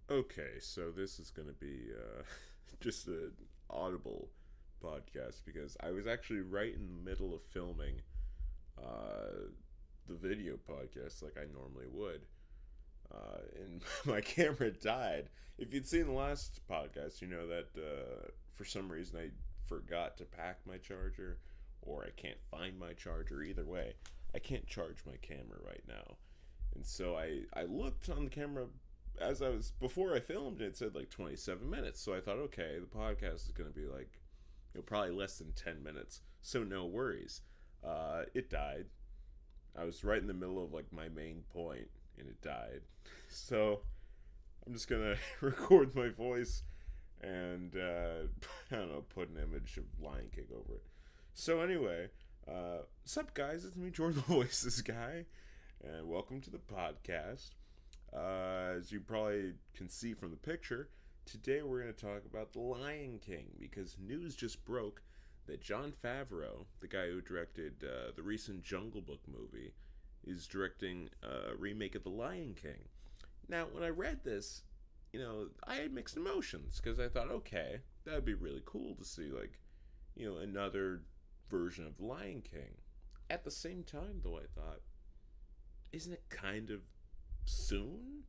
Okay, so this is going to be just an audible podcast because I was actually right in the middle of filming uh, the video podcast like I normally would. And my camera died. If you'd seen the last podcast, you know that for some reason I forgot to pack my charger or I can't find my charger. Either way, I can't charge my camera right now. And so I looked on the camera as I was before I filmed it said like 27 minutes. So I thought, okay, the podcast is going to be like probably less than 10 minutes. So no worries. It died. I was right in the middle of like my main point and it died. So I'm just going to record my voice and I don't know, put an image of Lion King over it. So anyway, what's up, guys? It's me, Jordan the Voices guy, and welcome to the podcast. As you probably can see from the picture, today we're going to talk about The Lion King because news just broke that Jon Favreau, the guy who directed the recent Jungle Book movie, is directing a remake of The Lion King. Now, when I read this, I had mixed emotions because I thought, okay, that'd be really cool to see, like, another version of The Lion King. At the same time, though, I thought, isn't it kind of soon?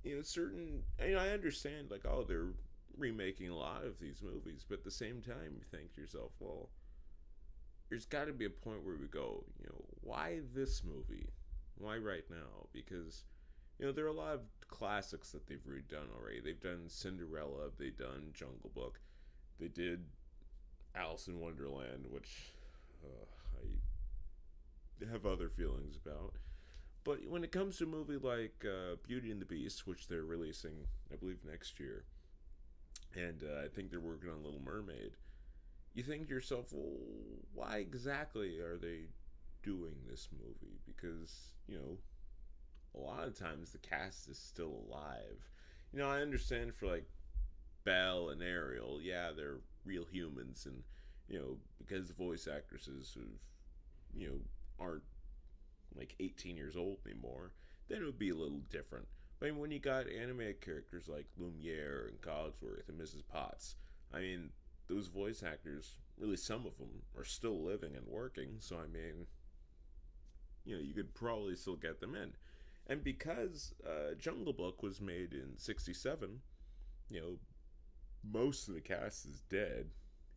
I understand, like, oh, they're remaking a lot of these movies, but at the same time, you think to yourself, well, there's got to be a point where we go, why this movie? Why right now? Because, there are a lot of classics that they've redone already. They've done Cinderella, they've done Jungle Book, they did Alice in Wonderland, which I have other feelings about. But when it comes to a movie like Beauty and the Beast, which they're releasing, I believe, next year, and I think they're working on Little Mermaid, you think to yourself, well, why exactly are they doing this movie? Because, a lot of times the cast is still alive. I understand for like Belle and Ariel, yeah, they're real humans, and because the voice actresses who aren't like 18 years old anymore, then it would be a little different. But I mean, when you got animated characters like Lumiere and Cogsworth and Mrs. Potts, I mean, those voice actors, really some of them, are still living and working. So I mean, you could probably still get them in. And because Jungle Book was made in '67, you know, most of the cast is dead,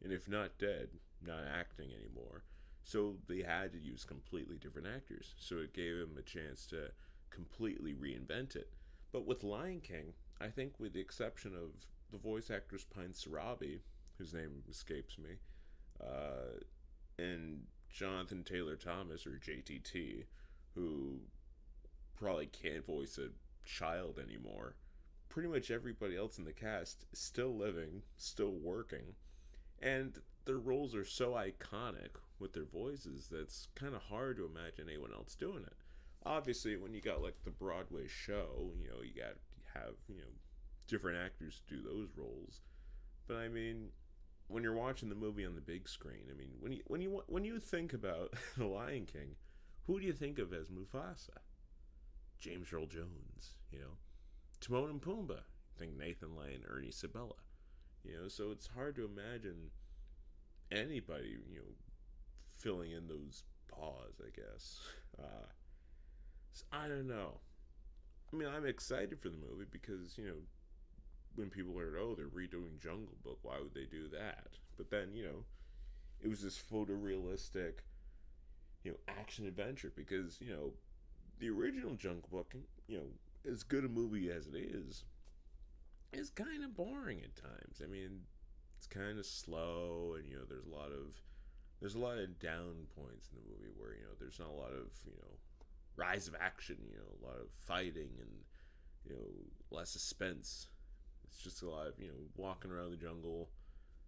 and if not dead, not acting anymore. So they had to use completely different actors. So it gave them a chance to completely reinvent it. But with Lion King, I think with the exception of the voice actress Pine Sarabi, whose name escapes me, uh, and Jonathan Taylor Thomas, or JTT, who probably can't voice a child anymore, pretty much everybody else in the cast is still living, still working, and their roles are so iconic with their voices that's kind of hard to imagine anyone else doing it. Obviously, when you got like the Broadway show, you got to have different actors do those roles. But I mean, when you're watching the movie on the big screen, I mean, when you think about The Lion King, who do you think of as Mufasa? James Earl Jones, Timon and Pumbaa. Think Nathan Lane, Ernie Sabella. So it's hard to imagine anybody, filling in those paws, I guess. So I don't know. I mean, I'm excited for the movie because, when people heard, oh, they're redoing Jungle Book, why would they do that? But then, it was this photorealistic, action adventure because, the original Jungle Book, as good a movie as it is kind of boring at times. I mean, it's kind of slow, and there's a lot of down points in the movie where there's not a lot of rise of action, a lot of fighting and less suspense. It's just a lot of walking around the jungle,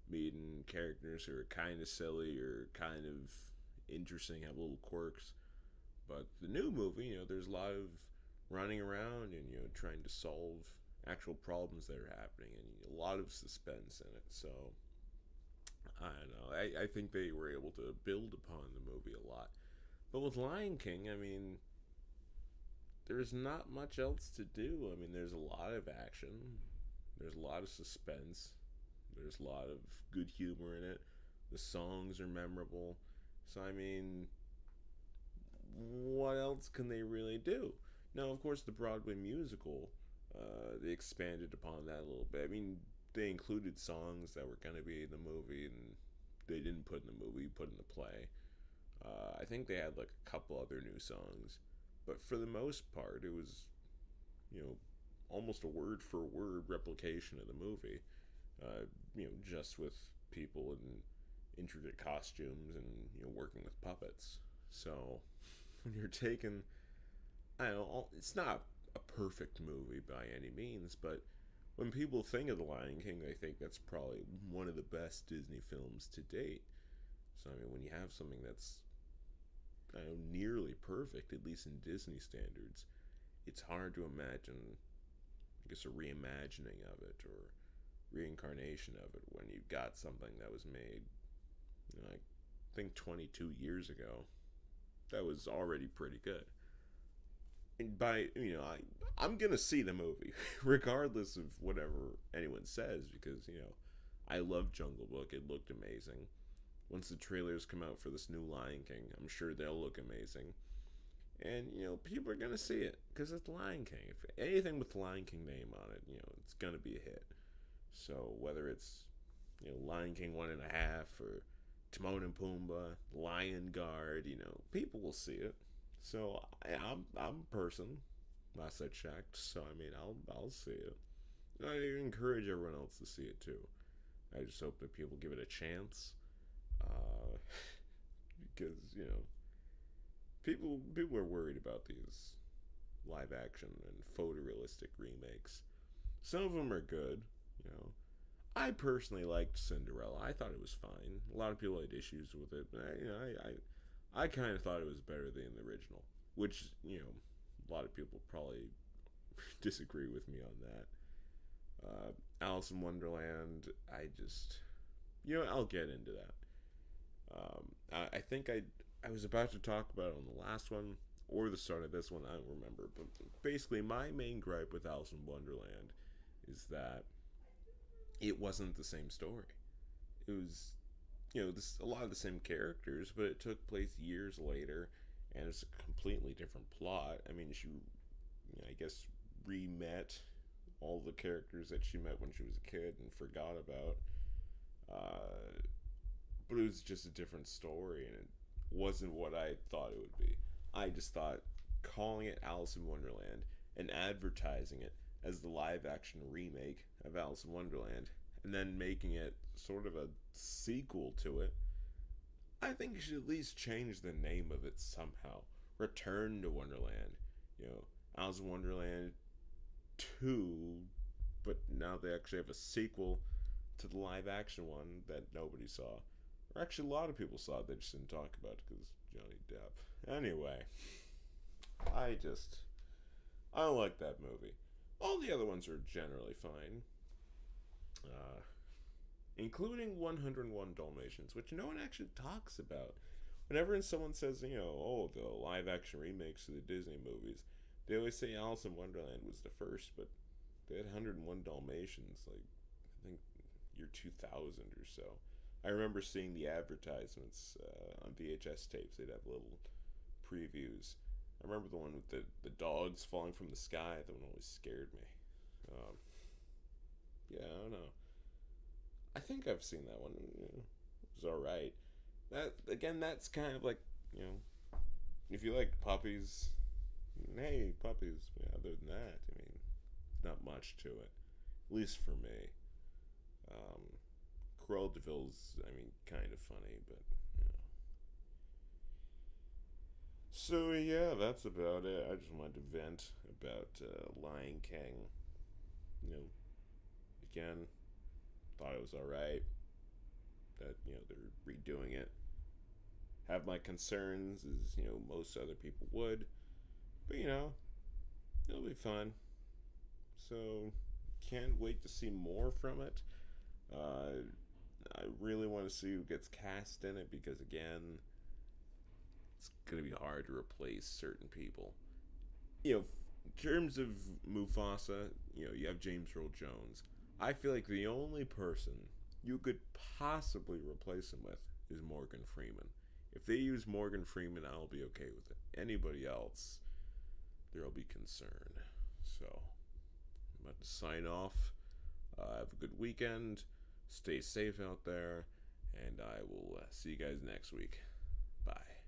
meeting characters who are kind of silly or kind of interesting, have little quirks. But the new movie, there's a lot of running around and trying to solve actual problems that are happening and a lot of suspense in it. So I don't know. I think they were able to build upon the movie a lot. But with Lion King, I mean, there's not much else to do. I mean, there's a lot of action, there's a lot of suspense, there's a lot of good humor in it. The songs are memorable. So, I mean, what else can they really do? Now, of course, the Broadway musical, they expanded upon that a little bit. I mean, they included songs that were going to be in the movie, and they didn't put in the movie, put in the play. I think they had like a couple other new songs, but for the most part, it was, you know, almost a word for word replication of the movie. Just with people in intricate costumes and working with puppets. So when you're taking, I don't know, it's not a perfect movie by any means, but when people think of The Lion King, they think that's probably one of the best Disney films to date. So I mean, when you have something that's, I don't know, nearly perfect, at least in Disney standards, it's hard to imagine, I guess, a reimagining of it or reincarnation of it when you've got something that was made, I think 22 years ago. That was already pretty good. And I'm gonna see the movie, regardless of whatever anyone says, because I love Jungle Book. It looked amazing. Once the trailers come out for this new Lion King, I'm sure they'll look amazing. And people are gonna see it because it's Lion King. If anything with the Lion King name on it, it's gonna be a hit. So whether it's Lion King 1.5 or Timon and Pumbaa, Lion Guard, people will see it. So I'm a person, last I checked. So I mean, I'll see it. I encourage everyone else to see it too. I just hope that people give it a chance, because people are worried about these live action and photorealistic remakes. Some of them are good. I personally liked Cinderella. I thought it was fine. A lot of people had issues with it, but I kind of thought it was better than the original, which a lot of people probably disagree with me on that. Alice in Wonderland, I just, I'll get into that. I think I was about to talk about it on the last one or the start of this one. I don't remember, but basically my main gripe with Alice in Wonderland is that it wasn't the same story. It was, a lot of the same characters, but it took place years later, and it's a completely different plot. I mean, she, I guess, re-met all the characters that she met when she was a kid and forgot about. But it was just a different story, and it wasn't what I thought it would be. I just thought calling it Alice in Wonderland and advertising it as the live-action remake of Alice in Wonderland, and then making it sort of a sequel to it, I think you should at least change the name of it somehow. Return to Wonderland. Alice in Wonderland 2, but now they actually have a sequel to the live-action one that nobody saw. Or actually, a lot of people saw it, they just didn't talk about it because Johnny Depp. Anyway, I don't like that movie. All the other ones are generally fine, including 101 Dalmatians, which no one actually talks about. Whenever someone says, oh, the live-action remakes of the Disney movies, they always say Alice in Wonderland was the first, but they had 101 Dalmatians, like, I think, year 2000 or so. I remember seeing the advertisements on VHS tapes. They'd have little previews. I remember the one with the dogs falling from the sky. That one always scared me. Yeah, I don't know. I think I've seen that one. It was alright. That's kind of like, if you like puppies, hey, puppies. Yeah, other than that, I mean, not much to it. At least for me. Cruella de Vil's, I mean, kind of funny, but, So, yeah, that's about it. I just wanted to vent about Lion King. Again, thought it was alright. That, they're redoing it. Have my concerns, as, most other people would. But, it'll be fun. So, can't wait to see more from it. I really want to see who gets cast in it because, again, it's going to be hard to replace certain people. you know, in terms of Mufasa, you have James Earl Jones. I feel like the only person you could possibly replace him with is Morgan Freeman. If they use Morgan Freeman, I'll be okay with it. Anybody else, there'll be concern. So, I'm about to sign off. Have a good weekend. Stay safe out there. And I will see you guys next week. Bye.